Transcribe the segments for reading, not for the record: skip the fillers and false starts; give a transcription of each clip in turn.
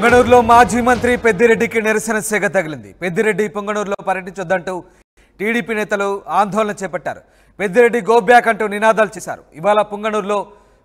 పొంగనూరులో మాజీ మంత్రి పెద్దిరెడ్డికి నిరసన సెగ తగిలింది. పెద్దిరెడ్డి పొంగనూరులో పర్యటించొద్దంటూ టీడీపీ నేతలు ఆందోళన చేపట్టారు. పెద్దిరెడ్డి గో బ్యాక్ అంటూ నినాదాలు చేశారు. ఇవాళ పొంగనూరులో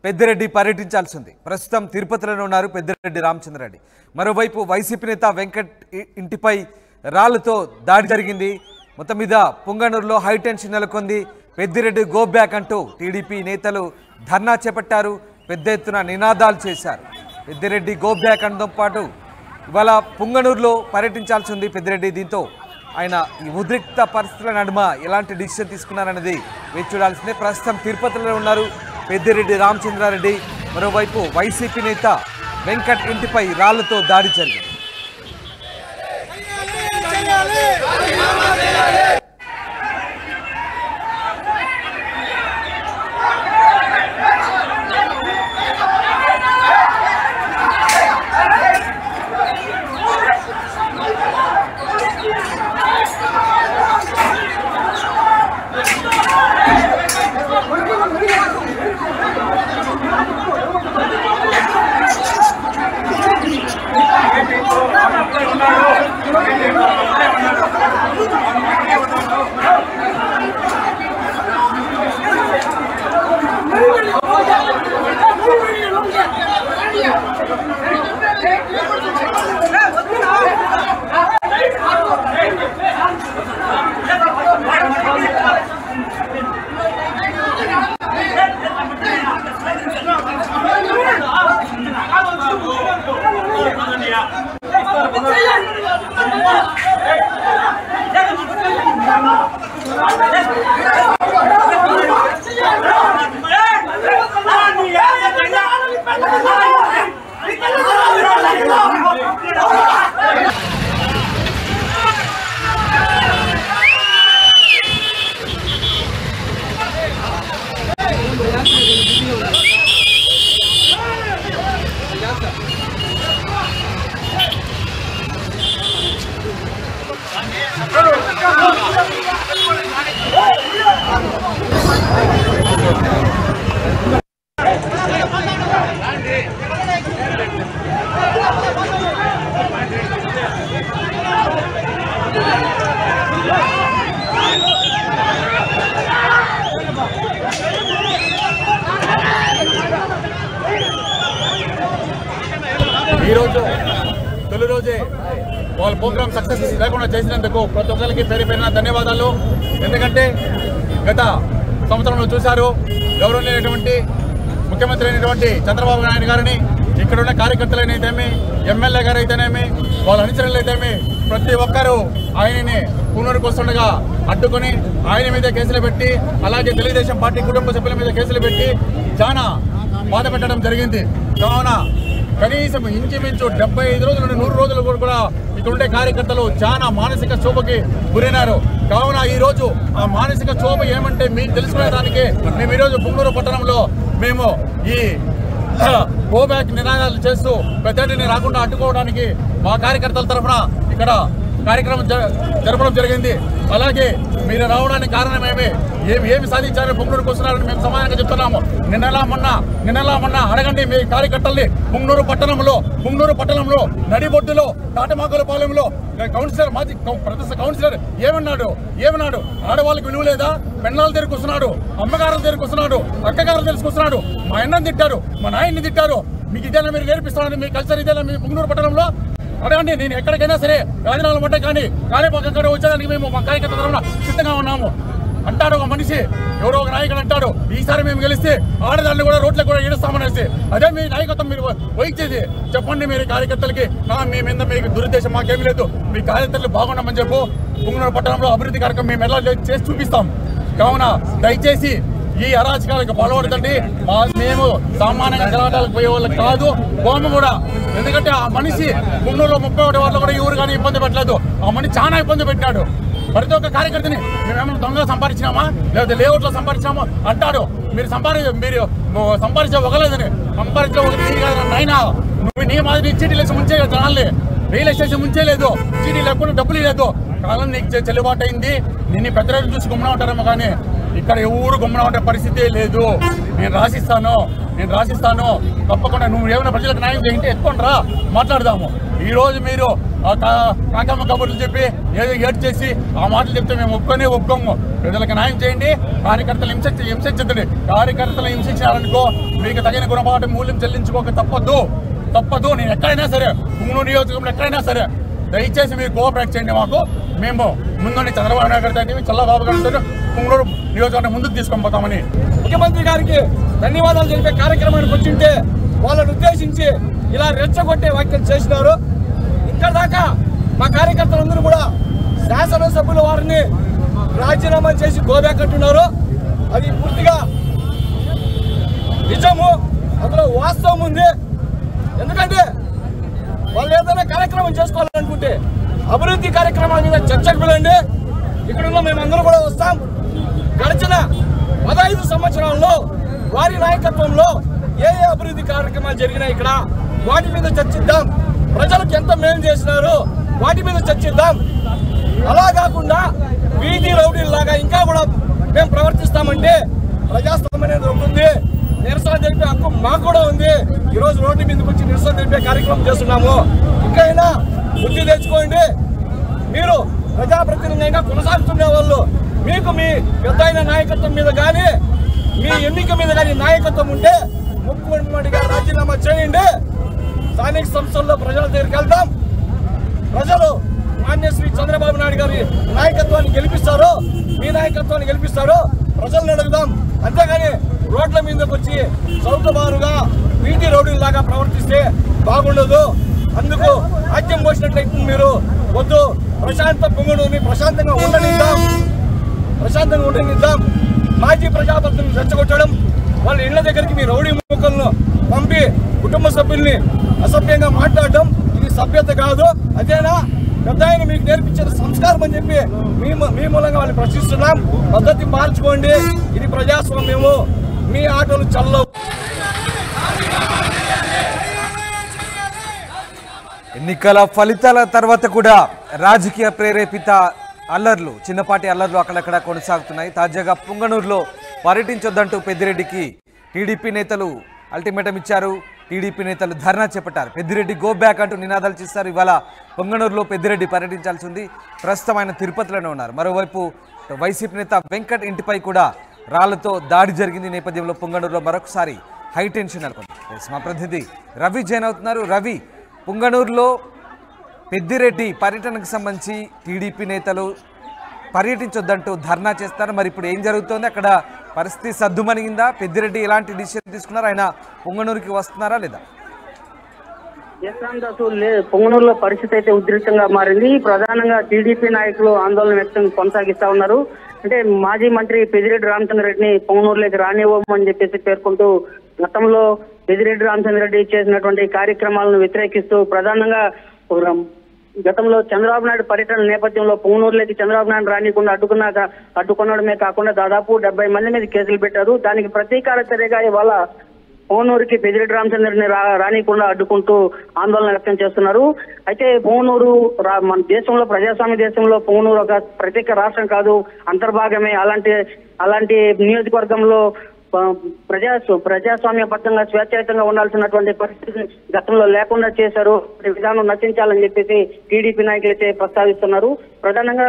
పెద్దిరెడ్డి పర్యటించాల్సి ఉంది. ప్రస్తుతం తిరుపతిలోనే ఉన్నారు పెద్దిరెడ్డి రామచంద్రారెడ్డి. మరోవైపు వైసీపీ నేత వెంకట్ ఇంటిపై రాళ్లతో దాడి జరిగింది. మొత్తం మీద పొంగనూరులో హైటెన్షన్ నెలకొంది. పెద్దిరెడ్డి గో బ్యాక్ అంటూ టీడీపీ నేతలు ధర్నా చేపట్టారు. పెద్ద ఎత్తున నినాదాలు చేశారు. పెద్దిరెడ్డి గో బ్యాక్ అనడంతో పాటు ఇవాళ పొంగనూరులో పర్యటించాల్సి ఉంది పెద్దిరెడ్డి. దీంతో ఆయన ఈ ఉద్రిక్త పరిస్థితుల నడుమ ఎలాంటి డిసిషన్ తీసుకున్నారన్నది వేచి చూడాల్సిందే. ప్రస్తుతం తిరుపతిలో ఉన్నారు పెద్దిరెడ్డి రామచంద్రారెడ్డి. మరోవైపు వైసీపీ నేత వెంకట్ ఇంటిపై రాళ్లతో దాడి జరిగింది. ఈరోజు తొలి రోజే వాళ్ళ ప్రోగ్రామ్ సక్సెస్ లేకుండా చేసినందుకు ప్రతి ఒక్కరికి పేరు పేరున ధన్యవాదాలు. ఎందుకంటే గత సంవత్సరంలో చూశారు గౌరవనీయులైనటువంటి ముఖ్యమంత్రి అయినటువంటి చంద్రబాబు నాయుడు గారిని, ఇక్కడున్న కార్యకర్తలైతేమి, ఎమ్మెల్యే గారు అయితేనేమి, వాళ్ళ అనుచరులు అయితేమి ప్రతి ఒక్కరూ ఆయనని పొంగనూరుకు వస్తుండగా అడ్డుకొని ఆయన మీద కేసులు పెట్టి, అలాగే తెలుగుదేశం పార్టీ కుటుంబ సభ్యుల మీద కేసులు పెట్టి చాలా బాధ పెట్టడం జరిగింది. కావున కనీసం ఇంచుమించు 75 రోజుల నుండి 100 రోజులు కూడా ఇక్కడ ఉండే కార్యకర్తలు చాలా మానసిక క్షోభకి గురైనారు. కావున ఈరోజు ఆ మానసిక క్షోభ ఏమంటే మీకు తెలుసుకునేదానికి మేము ఈరోజు పొంగనూరు పట్టణంలో మేము ఈ గో బ్యాక్ నినాదాలు చేస్తూ పెద్దడిని రాకుండా అడ్డుకోవడానికి మా కార్యకర్తల తరఫున ఇక్కడ కార్యక్రమం జరపడం జరిగింది. అలాగే మీరు రావడానికి కారణం ఏమి సాధించారని పొంగనూరుకు వస్తున్నారని మేము సమానంగా చెప్తున్నాము. నిన్నలా మొన్న అడగండి మీ కార్యకర్తల్ని. పొంగనూరు పట్టణంలో నడిబొడ్డులో తాటమాకులపాలెంలో కౌన్సిలర్, మాజీ ప్రతిష్ట కౌన్సిలర్ ఏమన్నాడు? ఆడవాళ్ళకి విలువ లేదా? పెన్నాల దగ్గరికి వస్తున్నాడు, అమ్మగారుల దగ్గరికి వస్తున్నాడు, అక్కగారుల దగ్గరికి వస్తున్నాడు. మా అన్నని తిట్టారు, మా నాయన్ని తిట్టారు. మీకు ఇదేనా మీరు నేర్పిస్తున్నారని, మీ కల్చర్ ఇదేనా మీ పొంగనూరు పట్టణంలో? అడగండి. నేను ఎక్కడికైనా సరే రాజీనామాలు పడ్డా కానీ పక్కన వచ్చేదానికి మేము మా కార్యకర్త తరఫున సిద్ధంగా ఉన్నాము అంటాడు ఒక మనిషి. ఎవరో ఒక నాయకుడు అంటాడు, ఈసారి మేము గెలిస్తే ఆడదాన్ని కూడా రోడ్లకు కూడా ఈడుస్తామనేసి. అదే మీ నాయకత్వం మీరు వహించేది? చెప్పండి మీరు కార్యకర్తలకి. మీ మీద మీకు దురుద్దేశం మాకేమీ లేదు. మీ కార్యకర్తలు బాగున్నామని చెప్పు. పొంగనూరు పట్టణంలో అభివృద్ధి కార్యక్రమం మేము ఎలా చేసి చూపిస్తాం. కావున దయచేసి ఈ అరాచకాలకు పాల్పడతండి. మేము సామాన్యంగా గెలవడానికి పోయే వాళ్ళకి కాదు, బొమ్మ కూడా. ఎందుకంటే ఆ మనిషి పొంగనూరులో 31 వాళ్ళు కూడా ఎవరు కానీ ఇబ్బంది పెట్టలేదు. ఆ మనిషి చాలా ఇబ్బంది పెట్టినాడు ప్రతి ఒక్క కార్యకర్తని. మేమేమన్నా దొంగ సంపాదించినామా లేదా లేఅవుట్లో సంపాదించినామా అంటాడు. మీరు సంపాదించే ఒకలేదని సంపాదించే ఒక నైనా నువ్వు నీ మాదిరి చీటీలేసి ముంచే జనాల్ని, రియల్ ఎస్టేట్ ముంచే లేదు, చీటీ లేకుండా డబ్బులు లేదు. కాలం నీకు చెల్లుబాటు అయింది. నిన్ను పెద్దలు చూసి గుమ్మన ఉంటారేమో కానీ ఇక్కడ ఎవరు గుమ్మన ఉండే పరిస్థితే లేదు. నేను రాసిస్తాను. నేను రాసిస్తాను, తప్పకుండా నువ్వు ఏమైనా ప్రజలకు న్యాయం చేయంటే ఎత్తుకొని రా, మాట్లాడదాము. ఈ రోజు మీరు కాకమ్మ కబుర్లు చెప్పి ఏదో ఏడు చేసి ఆ మాటలు చెప్తే మేము ఒప్పుకోము. ప్రజలకు న్యాయం చేయండి, కార్యకర్తలు హింసించండి. కార్యకర్తలు హింసించారనుకో మీకు తగిన గుణపాఠం మూల్యం చెల్లించుకోక తప్పదు. నేను ఎక్కడైనా సరే, పుంగనూరు నియోజకవర్గంలో ఎక్కడైనా సరే దయచేసి మీరు కోఆపరేట్ చేయండి మాకు. మేము ముందుండి చంద్రబాబు నాయుడు గారితో చల్లబాబు గారితో పుంగనూరు నియోజకవర్గం ముందుకు తీసుకొని పోతామని ముఖ్యమంత్రి గారికి ధన్యవాదాలు తెలిపే కార్యక్రమానికి వచ్చింటే వాళ్ళని ఉద్దేశించి ఇలా రెచ్చగొట్టే వ్యాఖ్యలు చేసినారు. ఇక్కడ దాకా మా కార్యకర్తలందరూ కూడా శాసనసభ్యుల వారిని రాజీనామా చేసి గోబ్యాక్ అంటున్నారు. అది పూర్తిగా నిజము, అందులో వాస్తవం ఉంది. ఎందుకంటే వాళ్ళు ఏదైనా కార్యక్రమం చేసుకోవాలనుకుంటే అభివృద్ధి కార్యక్రమాల మీద చర్చకు పిలండి. ఇక్కడున్న మేమందరూ కూడా వస్తాం. గడిచిన 15 సంవత్సరాల్లో వారి నాయకత్వంలో ఏ అభివృద్ధి కార్యక్రమాలు జరిగినాయి ఇక్కడ వాటి మీద చర్చిద్దాం. ప్రజలకు ఎంత మేలు చేసినారు వాటి మీద చర్చిద్దాం. అలా కాకుండా వీధి రౌడీలాగా ఇంకా కూడా మేము ప్రవర్తిస్తామంటే ప్రజాస్వామ్యం అనేది ఉంటుంది. నిరసన తెలిపే హక్కు మాకు కూడా ఉంది. ఈరోజు రోడ్డు మీదకి వచ్చి నిరసన తెలిపే కార్యక్రమం చేస్తున్నాము. ఇంకైనా బుద్ధి తెచ్చుకోండి. మీరు ప్రజాప్రతినిధులుగా కొనసాగుతున్న వాళ్ళు మీకు మీ పెద్ద నాయకత్వం మీద కానీ మీ ఎన్నిక మీద కానీ నాయకత్వం ఉంటే ముఖ్యమంత్రిగా రాజీనామా చేయండి. స్థానిక సంస్థల్లో ప్రజల దగ్గరికి వెళ్తాం. ప్రజలు మాన్యశ్రీ చంద్రబాబు నాయుడు గారి నాయకత్వాన్ని గెలిపిస్తారు, మీ నాయకత్వాన్ని గెలిపిస్తారు. ప్రజలను అడుగుదాం. అంతేగాని రోడ్ల మీదకి వచ్చి చౌకబారుగా వీధి రౌడీలాగా ప్రవర్తిస్తే బాగుండదు. అందుకు ఆజ్యం పోసినట్లయితే మీరు వద్దు. పుంగనూరుని ప్రశాంతంగా ఉండనిద్దాం. మాజీ ప్రజాప్రతినిధులను రెచ్చగొట్టడం, వాళ్ళ ఇళ్ల దగ్గరికి మీ రౌడీ ముక్కలను పంపి కుటుంబ సభ్యుల్ని అసభ్యంగా మాట్లాడడం ఇది సభ్యత కాదు. అదేనా పెద్ద ఆయన మీకు నేర్పించిన సంస్కారం అని చెప్పి మీ మూలంగా వాళ్ళని ప్రశ్నిస్తున్నాం. పద్ధతి మార్చుకోండి. ఇది ప్రజాస్వామ్యము. మీ ఆటలు చల్లవు. ఎన్నికల ఫలితాల తర్వాత కూడా రాజకీయ ప్రేరేపిత అల్లర్లు, చిన్నపాటి అల్లర్లు అక్కడక్కడ కొనసాగుతున్నాయి. తాజాగా పుంగనూరులో పర్యటించొద్దంటూ పెద్దిరెడ్డికి టీడీపీ నేతలు అల్టిమేటం ఇచ్చారు. టీడీపీ నేతలు ధర్నా చేపట్టారు. పెద్దిరెడ్డి గో బ్యాక్ అంటూ నినాదాలు చేస్తారు. ఇవాళ పుంగనూరులో పెద్దిరెడ్డి పర్యటించాల్సి ఉంది. ప్రస్తుతం ఆయన తిరుపతిలోనే ఉన్నారు. మరోవైపు వైసీపీ నేత వెంకట్ ఇంటిపై కూడా రాళ్లతో దాడి జరిగింది. నేపథ్యంలో పుంగనూరులో మరొకసారి హై టెన్షన్ నెలకొంది. మా ప్రతినిధి రవి జైన్ అవుతున్నారు. రవి, పుంగనూరులో పెద్దిరెడ్డి పర్యటనకు సంబంధించి టీడీపీ నేతలు పర్యటించొద్దంటూ ధర్నా చేస్తారు. మరి ఇప్పుడు ఏం జరుగుతోంది? అక్కడ పరిస్థితి సద్దుమణిగిందా? పెద్దిరెడ్డి ఎలాంటి డిసిషన్ తీసుకున్నారు? ఆయన పుంగనూరుకి వస్తున్నారా లేదా? పుంగనూరులో పరిస్థితి అయితే ఉద్రిక్తంగా మారింది. ప్రధానంగా టీడీపీ నాయకులు ఆందోళన వ్యక్తం కొనసాగిస్తా ఉన్నారు. అంటే మాజీ మంత్రి పెద్దిరెడ్డి రామచంద్రరెడ్డిని పుంగనూరులోకి రానివ్వమని చెప్పేసి పేర్కొంటూ గతంలో పెద్దిరెడ్డి రామచంద్రరెడ్డి చేసినటువంటి కార్యక్రమాలను వ్యతిరేకిస్తూ ప్రధానంగా గతంలో చంద్రబాబు నాయుడు పర్యటన నేపథ్యంలో పుంగనూరులోకి చంద్రబాబు నాయుడు రానికుండా అడ్డుకునడమే కాకుండా దాదాపు 70 మంది మీద కేసులు పెట్టారు. దానికి ప్రతీకార చర్యగా ఇవాళ పుంగనూరుకి పెద్దిరెడ్డి రామచంద్రరెడ్డిని రానికుండా అడ్డుకుంటూ ఆందోళన వ్యక్తం చేస్తున్నారు. అయితే పుంగనూరు మన దేశంలో, ప్రజాస్వామ్య దేశంలో పుంగనూరు ఒక ప్రత్యేక రాష్ట్రం కాదు, అంతర్భాగమే. అలాంటి నియోజకవర్గంలో ప్రజాస్వామ్యబద్ధంగా స్వేచ్ఛాయుతంగా ఉండాల్సినటువంటి పరిస్థితి గతంలో లేకుండా చేశారు. విధానం నశించాలని చెప్పేసి టీడీపీ నాయకులు అయితే ప్రస్తావిస్తున్నారు. ప్రధానంగా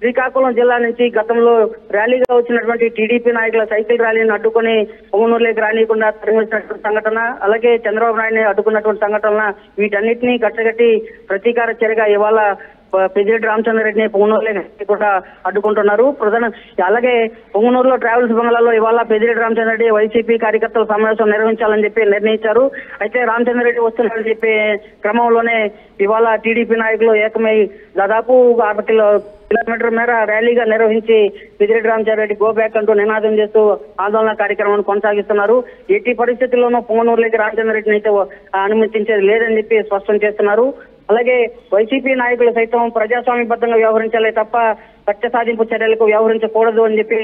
శ్రీకాకుళం జిల్లా నుంచి గతంలో ర్యాలీగా వచ్చినటువంటి టీడీపీ నాయకుల సైకిల్ ర్యాలీని అడ్డుకొని పుంగనూరులోకి రానియకుండా తరిమించినటువంటి సంఘటన, అలాగే చంద్రబాబు నాయుడిని అడ్డుకున్నటువంటి సంఘటన, వీటన్నిటినీ కట్టగట్టి ప్రతీకార చర్యగా ఇవాళ పెద్దిరెడ్డి రామచంద్రరెడ్డిని పుంగనూరులోకి కూడా అడ్డుకుంటున్నారు. అలాగే పుంగనూరులో ట్రావెల్స్ బంగ్లాలో ఇవాళ పెద్దిరెడ్డి రామచంద్రరెడ్డి వైసీపీ కార్యకర్తల సమావేశం నిర్వహించాలని చెప్పి నిర్ణయించారు. అయితే రామచంద్రరెడ్డి వస్తున్నారని చెప్పే క్రమంలోనే ఇవాళ టీడీపీ నాయకులు ఏకమై దాదాపు 6 కిలోమీటర్ మేర ర్యాలీగా నిర్వహించి పెద్దిరెడ్డి రామచంద్రరెడ్డి గో బ్యాక్ అంటూ నినాదం చేస్తూ ఆందోళన కార్యక్రమాన్ని కొనసాగిస్తున్నారు. ఎట్టి పరిస్థితుల్లోనూ పుంగనూరులోకి రామచంద్రరెడ్డిని అయితే అనుమతించేది లేదని చెప్పి స్పష్టం చేస్తున్నారు. అలాగే వైసీపీ నాయకులు సైతం ప్రజాస్వామ్యబద్ధంగా వ్యవహరించాలి తప్ప కక్ష సాధింపు చర్యలకు వ్యవహరించకూడదు అని చెప్పి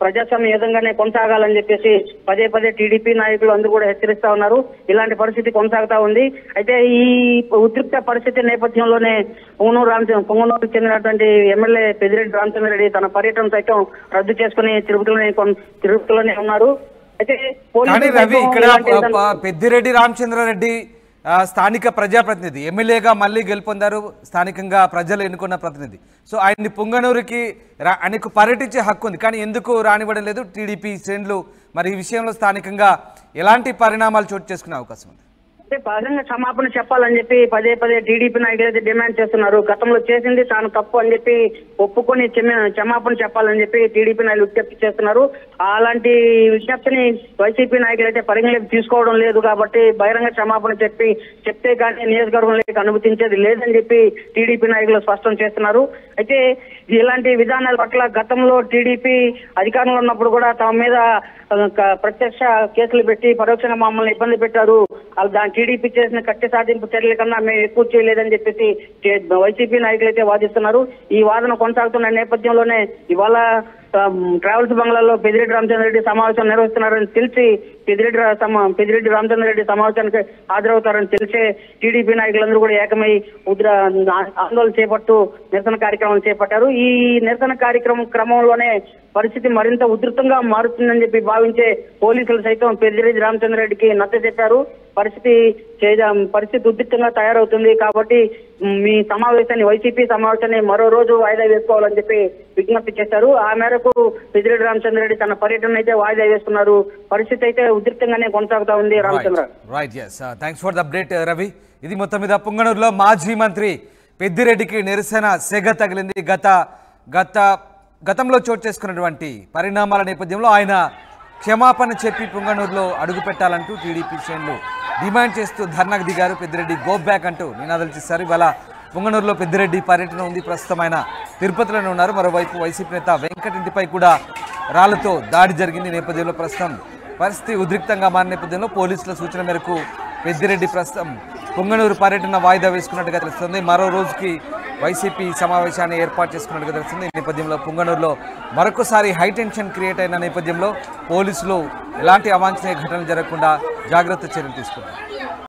ప్రజాస్వామ్య విధంగానే కొనసాగాలని చెప్పేసి పదే టీడీపీ నాయకులు అందరూ కూడా హెచ్చరిస్తా ఉన్నారు. ఇలాంటి పరిస్థితి కొనసాగుతా ఉంది. అయితే ఈ ఉద్రిక్త పరిస్థితి నేపథ్యంలోనే పుంగనూరుకు చెందినటువంటి ఎమ్మెల్యే పెద్దిరెడ్డి రామచంద్రరెడ్డి తన పర్యటన సైతం రద్దు చేసుకుని తిరుపతిలోనే ఉన్నారు. అయితే కానీ రవి ఇక్కడ పోలీసులు పెద్దిరెడ్డి రామచంద్రారెడ్డి స్థానిక ప్రజాప్రతినిధి, ఎమ్మెల్యేగా మళ్ళీ గెలుపొందారు, స్థానికంగా ప్రజలు ఎన్నుకున్న ప్రతినిధి. సో ఆయన్ని పుంగనూరుకి ఆయనకు పర్యటించే హక్కు ఉంది, కానీ ఎందుకు రానివ్వడం లేదు టీడీపీ శ్రేణులు? మరి ఈ విషయంలో స్థానికంగా ఎలాంటి పరిణామాలు చోటు చేసుకునే అవకాశం ఉంది? బహిరంగ క్షమాపణ చెప్పాలని చెప్పి పదే పదే టీడీపీ నాయకులు అయితే డిమాండ్ చేస్తున్నారు. గతంలో చేసింది తాను తప్పు అని చెప్పి ఒప్పుకొని క్షమాపణ చెప్పాలని చెప్పి టీడీపీ నాయకులు విజ్ఞప్తి చేస్తున్నారు. అలాంటి విజ్ఞప్తిని వైసీపీ నాయకులు అయితే పరిగణలోకి తీసుకోవడం లేదు. కాబట్టి బహిరంగ క్షమాపణ చెప్తే కానీ నియోజకవర్గంలోకి అనుమతించేది లేదని చెప్పి టీడీపీ నాయకులు స్పష్టం చేస్తున్నారు. అయితే ఇలాంటి విధానాల పట్ల గతంలో టీడీపీ అధికారంలో ఉన్నప్పుడు కూడా తమ మీద ప్రత్యక్ష కేసులు పెట్టి పరోక్షంగా మమ్మల్ని ఇబ్బంది పెట్టారు, దాని టీడీపీ చేసిన కట్టె సాధింపు చర్యల కన్నా మేము ఎక్కువ చేయలేదని చెప్పేసి వైసీపీ నాయకులు అయితే వాదిస్తున్నారు. ఈ వాదన కొనసాగుతున్న నేపథ్యంలోనే ఇవాళ ట్రావెల్స్ బంగ్లాలో పెద్దిరెడ్డి రామచంద్రారెడ్డి సమావేశం నిర్వహిస్తున్నారని తెలిసి పెద్దిరెడ్డి రామచంద్రారెడ్డి సమావేశానికి హాజరవుతారని తెలిసే టీడీపీ నాయకులందరూ కూడా ఏకమై ఆందోళన చేపడుతూ నిరసన కార్యక్రమం చేపట్టారు. ఈ నిరసన కార్యక్రమం క్రమంలోనే పరిస్థితి మరింత ఉధృతంగా మారుతుందని చెప్పి భావించే పోలీసులు సైతం పెద్దిరెడ్డి రామచంద్రారెడ్డికి నచ్చ చెప్పారు. పరిస్థితి ఉధృతంగా తయారవుతుంది కాబట్టి మీ సమావేశాన్ని, వైసీపీ సమావేశాన్ని మరో రోజు వాయిదా వేసుకోవాలని చెప్పి విజ్ఞప్తి చేశారు. ఆ మేరకు పెద్దిరెడ్డి రామచంద్రారెడ్డి తన పర్యటన అయితే వాయిదా వేస్తున్నారు. పరిస్థితి అయితే ఉధృతంగానే కొనసాగుతా ఉంది. Ramachandra, right, yes, thanks for the update Ravi. ఇది మొత్తం మీద పుంగనూరులో మాజీ మంత్రి పెద్దిరెడ్డికి నిరసన సెగ తగిలింది. గతంలో చోటు చేసుకున్నటువంటి పరిణామాల నేపథ్యంలో ఆయన క్షమాపణ చెప్పి పుంగనూరులో అడుగు పెట్టాలంటూ టీడీపీ శ్రేణులు డిమాండ్ చేస్తూ ధర్నాకు దిగారు. పెద్దిరెడ్డి గో బ్యాక్ అంటూ నినాదాలు చేశారు. ఇవాళ పుంగనూరులో పెద్దిరెడ్డి పర్యటన ఉంది. ప్రస్తుతం ఆయన తిరుపతిలోనే ఉన్నారు. మరోవైపు వైసీపీ నేత వెంకట్ ఇంటిపై కూడా రాళ్లతో దాడి జరిగింది. నేపథ్యంలో ప్రస్తుతం పరిస్థితి ఉద్రిక్తంగా మారిన నేపథ్యంలో పోలీసుల సూచన మేరకు పెద్దిరెడ్డి ప్రస్తుతం పుంగనూరు పర్యటన వాయిదా వేసుకున్నట్టుగా తెలుస్తుంది. మరో రోజుకి వైసీపీ సమావేశాన్ని ఏర్పాటు చేసుకున్నట్టుగా తెలుస్తుంది. ఈ నేపథ్యంలో పుంగనూరులో మరొకసారి హైటెన్షన్ క్రియేట్ అయిన నేపథ్యంలో పోలీసులు ఎలాంటి అవాంఛనీయ ఘటనలు జరగకుండా జాగ్రత్త చర్యలు తీసుకున్నారు.